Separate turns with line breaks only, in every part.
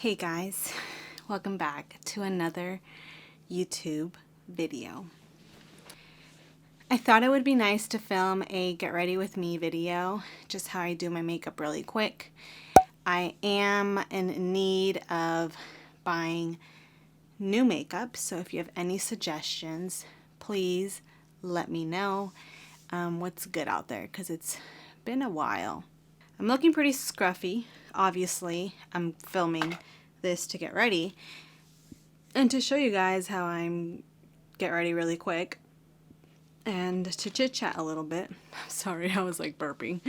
Hey guys, welcome back to another YouTube video. I thought it would be nice to film a get ready with me video, just how I do my makeup really quick. I am in need of buying new makeup, so if you have any suggestions, please let me know what's good out there, because it's been a while. I'm looking pretty scruffy. Obviously, I'm filming this to get ready and to show you guys how I'm get ready really quick and to chit chat a little bit. Sorry, I was like burping.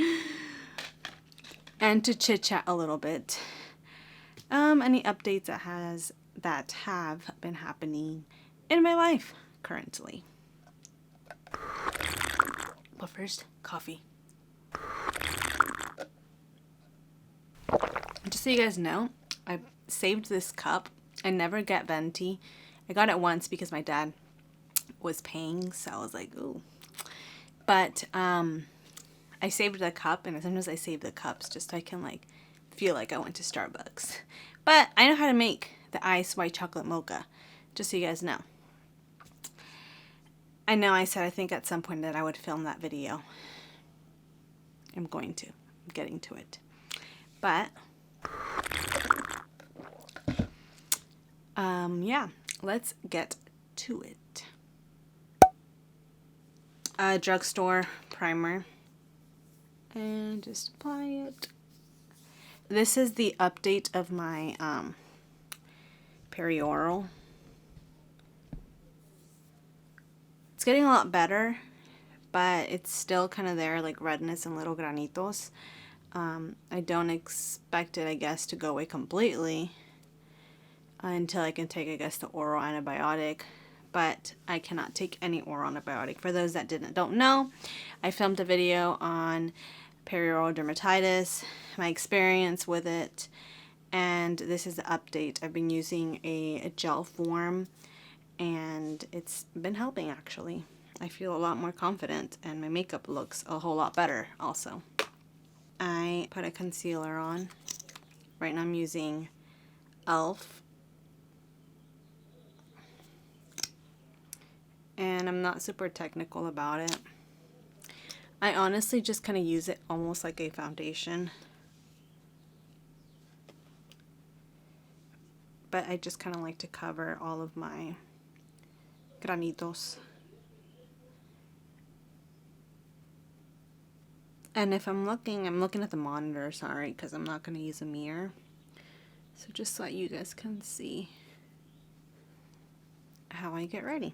And to chit chat a little bit. Any updates that have been happening in my life currently. But first, coffee. Just so you guys know, I saved this cup. I never get venti. I got it once because my dad was paying, so I was like, ooh. But I saved the cup, and sometimes I save the cups just so I can like feel like I went to Starbucks. But I know how to make the iced white chocolate mocha, just so you guys know. I know I said I think at some point that I would film that video. I'm going to. I'm getting to it. But yeah, let's get to it. Drugstore primer, and just apply it. This is the update of my perioral. It's getting a lot better, but it's still kind of there, like redness and little granitos. I don't expect it, I guess, to go away completely until I can take, I guess, the oral antibiotic. But I cannot take any oral antibiotic. For those that don't know, I filmed a video on perioral dermatitis, my experience with it, and this is the update. I've been using a gel form, and it's been helping actually. I feel a lot more confident, and my makeup looks a whole lot better also. I put a concealer on. Right now I'm using e.l.f. And I'm not super technical about it. I honestly just kind of use it almost like a foundation. But I just kind of like to cover all of my granitos. And if I'm looking at the monitor, sorry, because I'm not going to use a mirror. So just so that you guys can see how I get ready.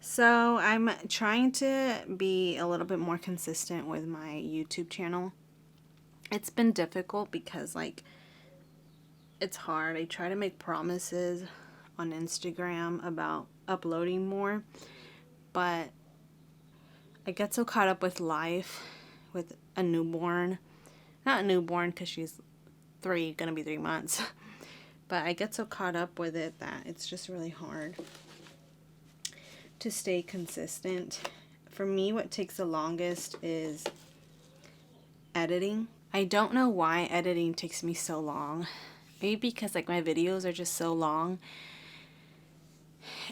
So I'm trying to be a little bit more consistent with my YouTube channel. It's been difficult because like it's hard. I try to make promises on Instagram about uploading more, but I get so caught up with life, with a newborn. Not a newborn because she's gonna be 3 months. But I get so caught up with it that it's just really hard to stay consistent. For me, what takes the longest is editing. I don't know why editing takes me so long. Maybe because like my videos are just so long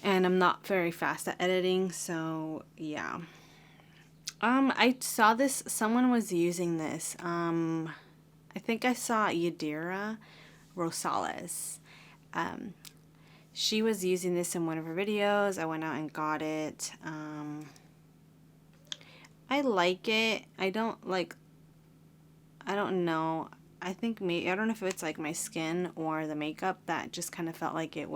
and I'm not very fast at editing, so yeah. I saw this, someone was using this. I think I saw Yadira Rosales. She was using this in one of her videos. I went out and got it. I like it. I don't know. I think maybe, I don't know if it's like my skin or the makeup that just kind of felt like it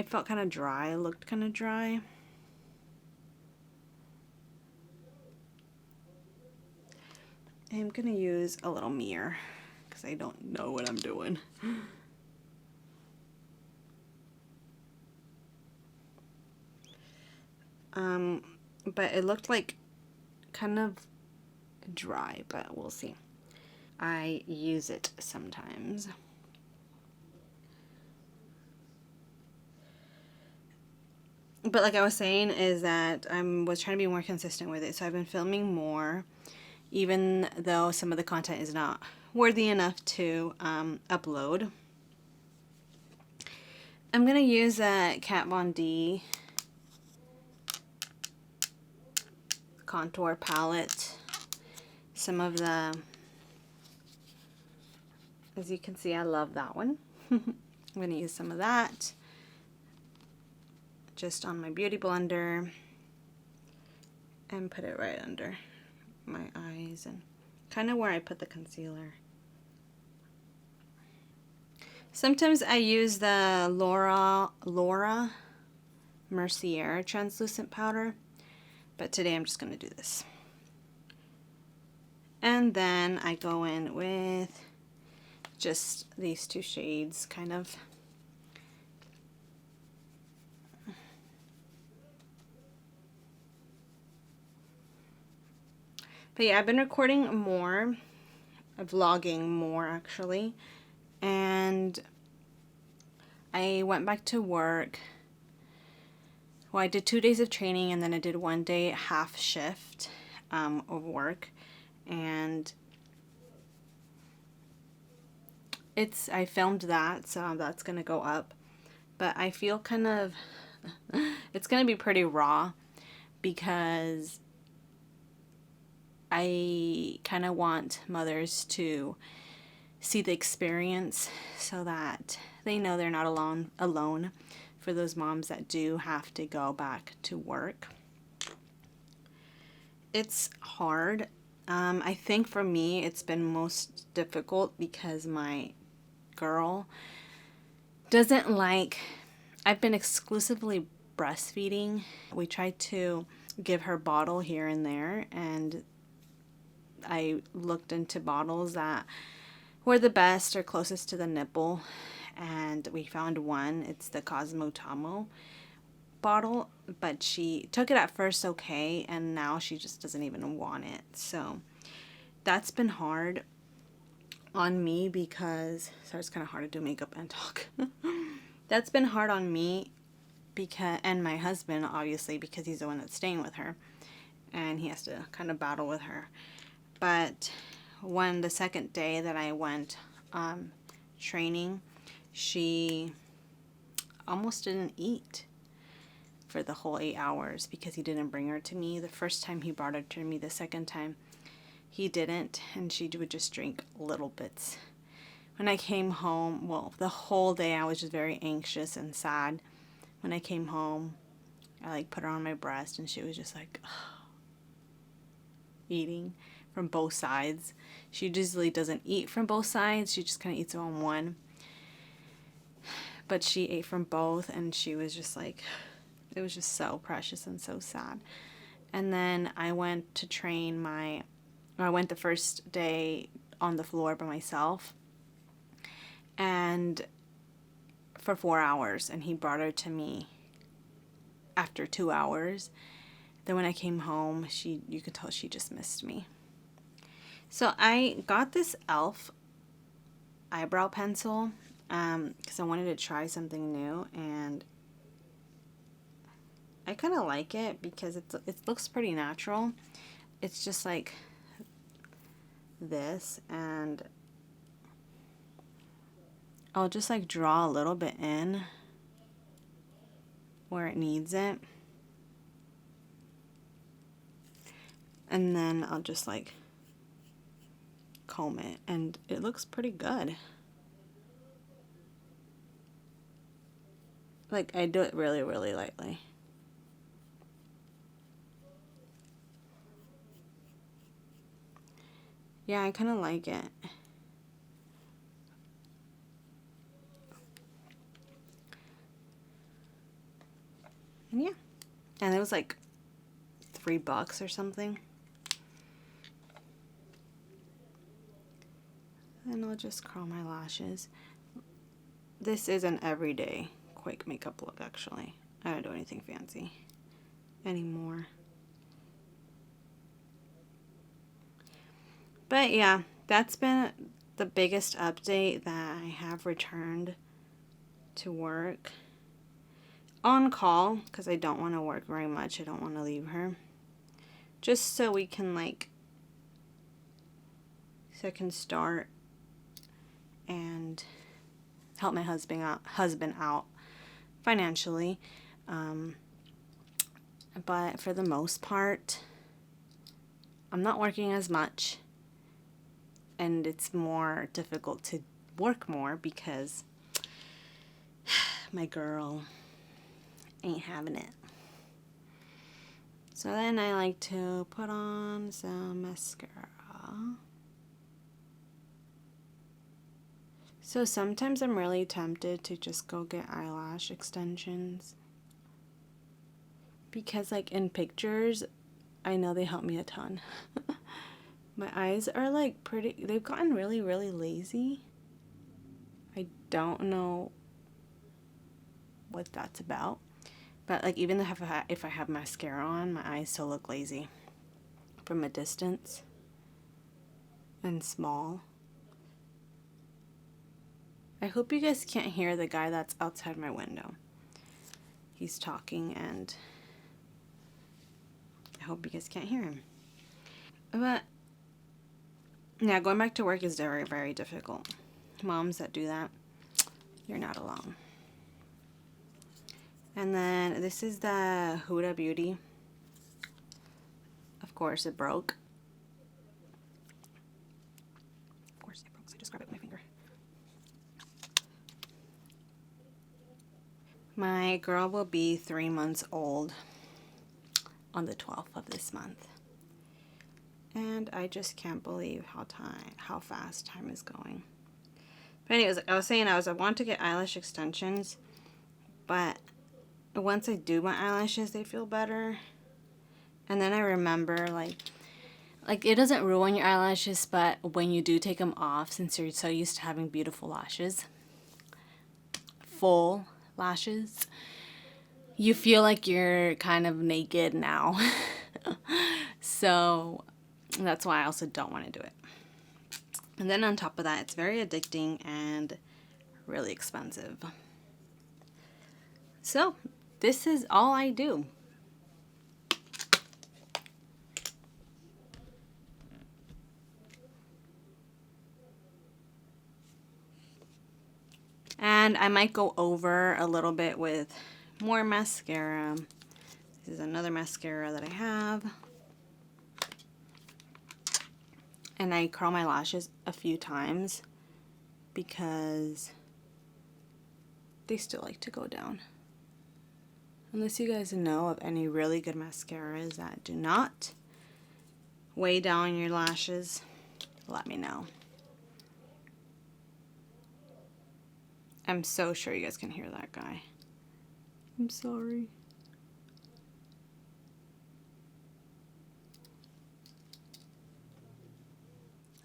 felt kind of dry, looked kind of dry. I'm going to use a little mirror because I don't know what I'm doing. But it looked like kind of dry, but we'll see. I use it sometimes. But like I was saying is that I was trying to be more consistent with it. So I've been filming more, even though some of the content is not worthy enough to upload. I'm going to use a Kat Von D contour palette. Some of the, as you can see, I love that one. I'm going to use some of that just on my beauty blender and put it right under my eyes and kind of where I put the concealer. Sometimes I use the Laura Mercier translucent powder, but today I'm just going to do this. And then I go in with just these two shades, kind of. But yeah, I've been recording more, vlogging more actually, and I went back to work. Well, I did 2 days of training and then I did 1 day half shift of work, and I filmed that, so that's gonna go up. But I feel kind of it's gonna be pretty raw because I kind of want mothers to see the experience so that they know they're not alone for those moms that do have to go back to work. It's hard. I think for me it's been most difficult because my girl doesn't like, I've been exclusively breastfeeding. We tried to give her bottle here and there, and I looked into bottles that were the best or closest to the nipple, and we found one. It's the Cosmo Tomo bottle, but she took it at first okay, and now she just doesn't even want it. So that's been hard on me because, sorry, it's kind of hard to do makeup and talk. That's been hard on me because, and my husband obviously, because he's the one that's staying with her and he has to kind of battle with her. But when the second day that I went training, she almost didn't eat for the whole 8 hours because he didn't bring her to me. The first time he brought her to me, the second time he didn't, and she would just drink little bits. When I came home, well, the whole day I was just very anxious and sad. When I came home, I like put her on my breast and she was just like eating from both sides. She usually doesn't eat from both sides. She just kind of eats on one. But she ate from both, and she was just like, it was just so precious and so sad. And then I went to train I went the first day on the floor by myself, and for 4 hours, and he brought her to me after 2 hours. Then when I came home, you could tell she just missed me. So I got this e.l.f. eyebrow pencil because I wanted to try something new, and I kind of like it because it looks pretty natural. It's just like this, and I'll just like draw a little bit in where it needs it, and then I'll just like comb it, and it looks pretty good. Like, I do it really, really lightly. Yeah, I kind of like it. And yeah. And it was like $3 or something. And I'll just curl my lashes. This is an everyday quick makeup look, actually. I don't do anything fancy anymore. But yeah, that's been the biggest update, that I have returned to work. On call, because I don't want to work very much. I don't want to leave her. Just so we can so I can start and help my husband out financially. But for the most part, I'm not working as much, and it's more difficult to work more because my girl ain't having it. So then I like to put on some mascara. So sometimes I'm really tempted to just go get eyelash extensions, because like in pictures, I know they help me a ton. My eyes are like they've gotten really, really lazy. I don't know what that's about. But like even if I have mascara on, my eyes still look lazy from a distance and small. I hope you guys can't hear the guy that's outside my window. He's talking and I hope you guys can't hear him. But yeah, going back to work is very, very difficult. Moms that do that, you're not alone. And then this is the Huda Beauty. Of course it broke. So I just grab it with my finger. My girl will be 3 months old on the 12th of this month. And I just can't believe how fast time is going. But anyways, I was saying I want to get eyelash extensions, but once I do my eyelashes, they feel better. And then I remember like it doesn't ruin your eyelashes, but when you do take them off, since you're so used to having beautiful lashes, full lashes, you feel like you're kind of naked now. So that's why I also don't want to do it. And then on top of that, it's very addicting and really expensive. So this is all I do. And I might go over a little bit with more mascara. This is another mascara that I have. And I curl my lashes a few times because they still like to go down. Unless you guys know of any really good mascaras that do not weigh down your lashes, let me know. I'm so sure you guys can hear that guy. I'm sorry.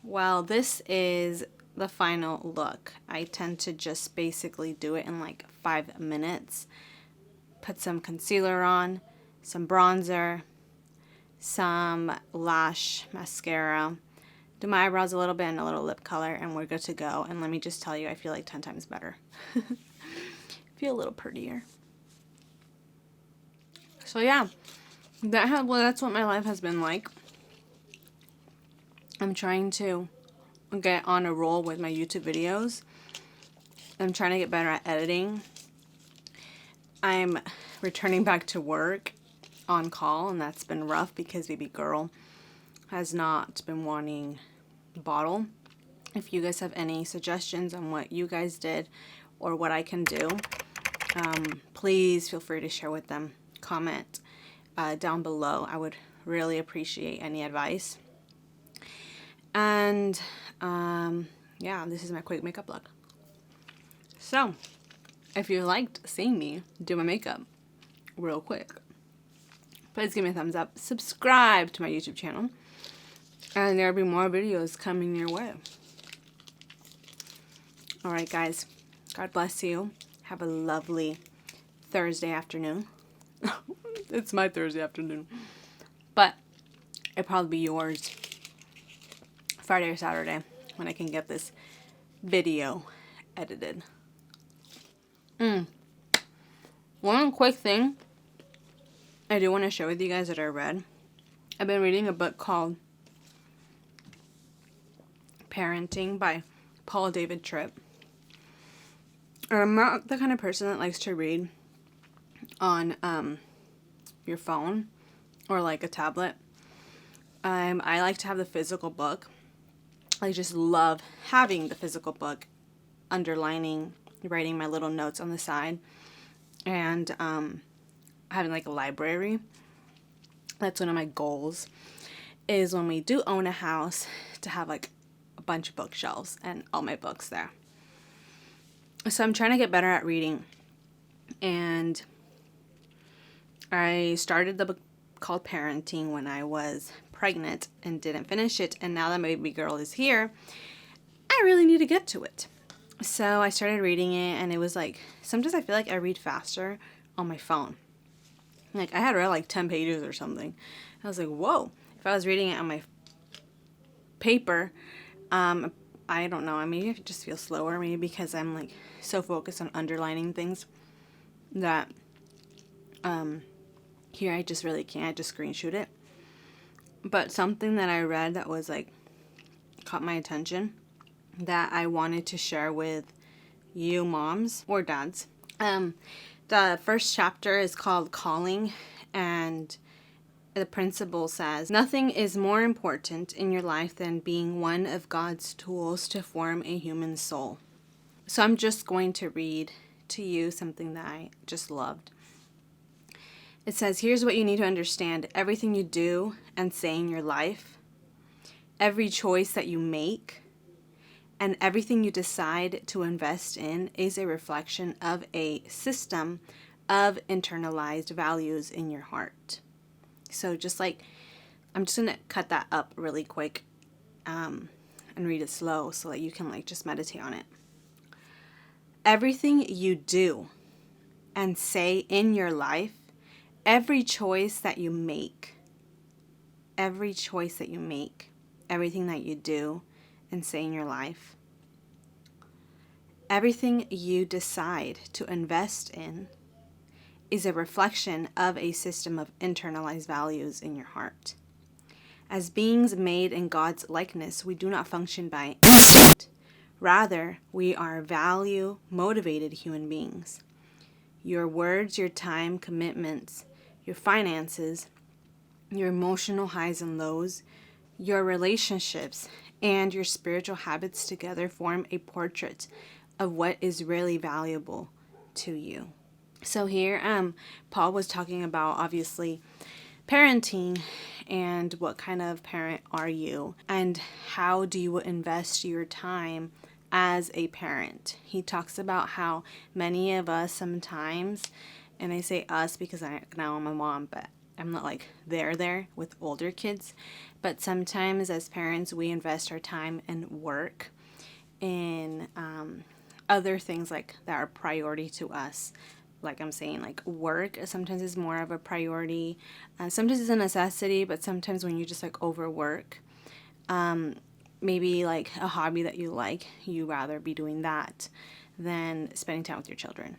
Well, this is the final look. I tend to just basically do it in like 5 minutes. Put some concealer on, some bronzer, some lash mascara, do my eyebrows a little bit and a little lip color, and we're good to go. And let me just tell you, I feel like 10 times better. Feel a little prettier. So yeah, that's what my life has been like. I'm trying to get on a roll with my YouTube videos. I'm trying to get better at editing. I'm returning back to work on call, and that's been rough because baby girl has not been wanting the bottle. If you guys have any suggestions on what you guys did or what I can do, please feel free to share with them. Comment down below. I would really appreciate any advice. And yeah, this is my quick makeup look. So if you liked seeing me do my makeup real quick, please give me a thumbs up, subscribe to my YouTube channel, and there'll be more videos coming your way. Alright guys, God bless you. Have a lovely Thursday afternoon. It's my Thursday afternoon. But it'll probably be yours Friday or Saturday when I can get this video edited. One quick thing I do want to share with you guys that I read. I've been reading a book called Parenting by Paul David Tripp. I'm not the kind of person that likes to read on your phone or like a tablet. I like to have the physical book. I just love having the physical book, underlining, writing my little notes on the side, and having like a library. That's one of my goals, is when we do own a house, to have like a bunch of bookshelves and all my books there. So I'm trying to get better at reading, and I started the book called Parenting when I was pregnant and didn't finish it, and now that my baby girl is here, I really need to get to it. So I started reading it, and it was like, sometimes I feel like I read faster on my phone. Like, I had read like 10 pages or something. I was like, whoa. If I was reading it on my paper, I don't know, maybe I just feel slower, maybe because I'm like so focused on underlining things that here I just really can't. I just screenshot it. But something that I read that was like, caught my attention, that I wanted to share with you moms or dads. The first chapter is called Calling, and the principle says, nothing is more important in your life than being one of God's tools to form a human soul. So I'm just going to read to you something that I just loved. It says, here's what you need to understand. Everything you do and say in your life, every choice that you make, and everything you decide to invest in is a reflection of a system of internalized values in your heart. So just like, I'm just going to cut that up really quick and read it slow so that you can like just meditate on it. Everything you do and say in your life, every choice that you make, everything that you do and say in your life, everything you decide to invest in is a reflection of a system of internalized values in your heart. As beings made in God's likeness, we do not function by instinct. Rather, we are value-motivated human beings. Your words, your time, commitments, your finances, your emotional highs and lows, your relationships, and your spiritual habits together form a portrait of what is really valuable to you. So here, Paul was talking about, obviously, parenting and what kind of parent are you, and how do you invest your time as a parent. He talks about how many of us sometimes, and I say us because now I'm a mom, but I'm not like there with older kids, but sometimes as parents we invest our time and work in other things like that are priority to us. Like I'm saying, like work sometimes is more of a priority. Sometimes it's a necessity, but sometimes when you just like overwork, maybe like a hobby that you like, you rather be doing that than spending time with your children.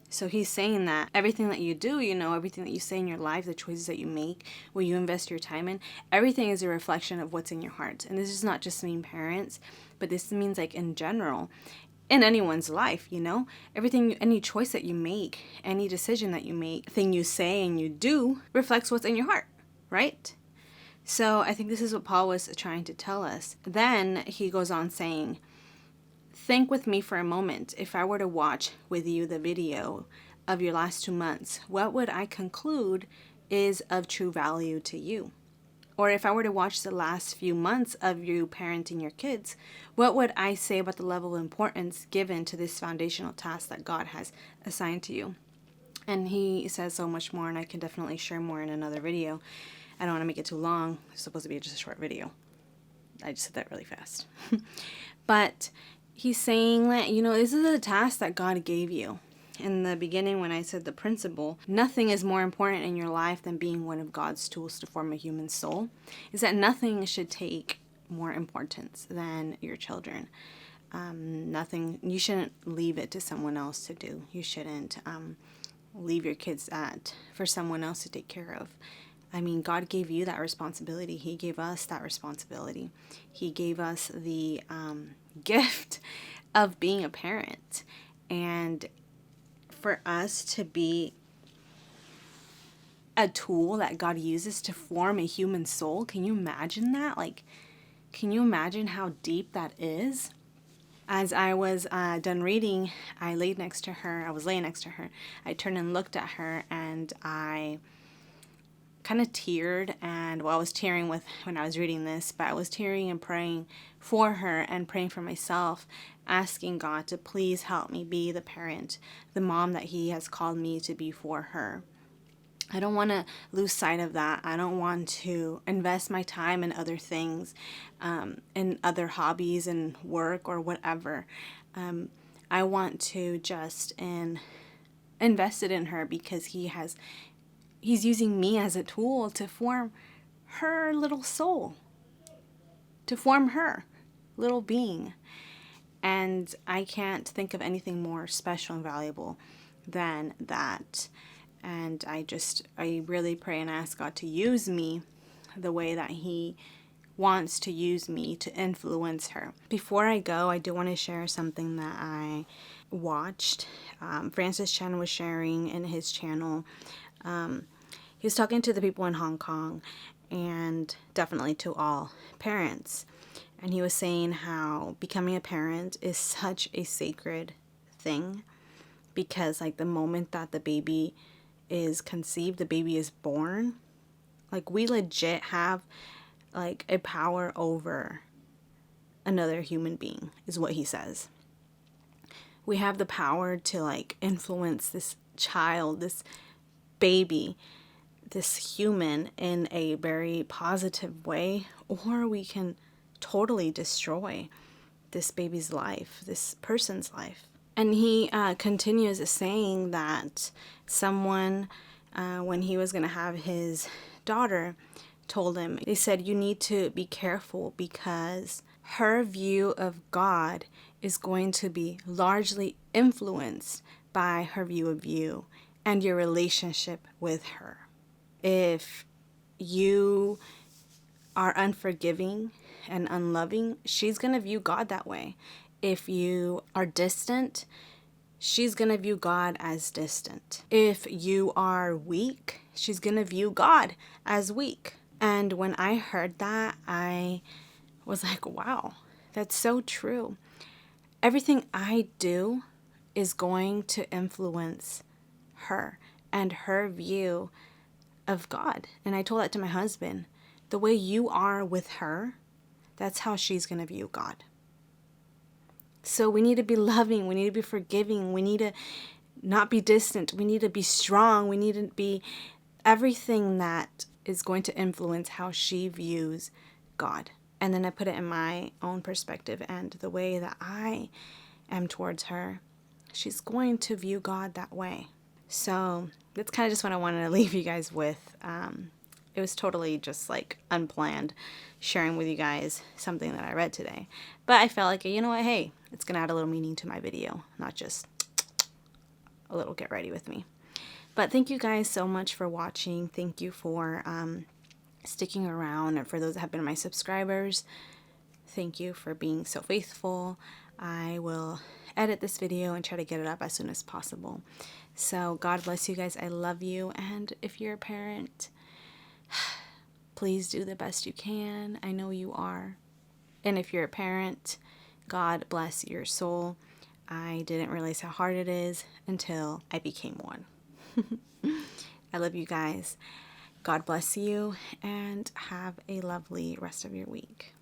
So he's saying that everything that you do, everything that you say in your life, the choices that you make, what you invest your time in, everything is a reflection of what's in your heart. And this does not just mean parents, but this means like in general, in anyone's life, everything, any choice that you make, any decision that you make, thing you say and you do reflects what's in your heart, right? So I think this is what Paul was trying to tell us. Then he goes on saying, think with me for a moment. If I were to watch with you the video of your last 2 months, what would I conclude is of true value to you? Or if I were to watch the last few months of you parenting your kids, what would I say about the level of importance given to this foundational task that God has assigned to you? And he says so much more, and I can definitely share more in another video. I don't want to make it too long. It's supposed to be just a short video. I just said that really fast. But he's saying that, this is a task that God gave you. In the beginning, when I said the principle, nothing is more important in your life than being one of God's tools to form a human soul, is that nothing should take more importance than your children. Nothing, you shouldn't leave it to someone else to do. You shouldn't leave your kids for someone else to take care of. I mean, God gave you that responsibility. He gave us that responsibility. He gave us the gift of being a parent. And for us to be a tool that God uses to form a human soul, can you imagine that? Like, can you imagine how deep that is? As I was done reading, I laid next to her. I was laying next to her. I turned and looked at her, and I kind of teared. And well, I was tearing with when I was reading this, but I was tearing and praying for her and praying for myself, asking God to please help me be the parent, the mom that He has called me to be for her. I don't want to lose sight of that. I don't want to invest my time in other things, in other hobbies and work or whatever. I want to just invest it in her because He's using me as a tool to form her little soul, to form her little being. And I can't think of anything more special and valuable than that. And I really pray and ask God to use me the way that He wants to use me to influence her. Before I go, I do want to share something that I watched. N.Chan was sharing in his channel. He was talking to the people in Hong Kong, and definitely to all parents. And he was saying how becoming a parent is such a sacred thing, because like the moment that the baby is conceived, the baby is born, like we legit have like a power over another human being, is what he says. We have the power to like influence this child, this baby, this human in a very positive way, or we can totally destroy this baby's life, this person's life. And he continues saying that someone, when he was going to have his daughter, told him, they said, you need to be careful because her view of God is going to be largely influenced by her view of you and your relationship with her. If you are unforgiving and unloving, she's going to view God that way. If you are distant, she's going to view God as distant. If you are weak, she's going to view God as weak. And when I heard that, I was like, wow, that's so true. Everything I do is going to influence her and her view of God. And I told that to my husband. The way you are with her, that's how she's going to view God. So we need to be loving. We need to be forgiving. We need to not be distant. We need to be strong. We need to be everything that is going to influence how she views God. And then I put it in my own perspective, and the way that I am towards her, she's going to view God that way. So that's kind of just what I wanted to leave you guys with. It was totally just like unplanned sharing with you guys something that I read today. But I felt like, you know what, hey, it's going to add a little meaning to my video, not just a little get ready with me. But thank you guys so much for watching. Thank you for sticking around. And for those that have been my subscribers, thank you for being so faithful. I will edit this video and try to get it up as soon as possible. So God bless you guys. I love you. And if you're a parent, please do the best you can. I know you are. And if you're a parent, God bless your soul. I didn't realize how hard it is until I became one. I love you guys. God bless you, and have a lovely rest of your week.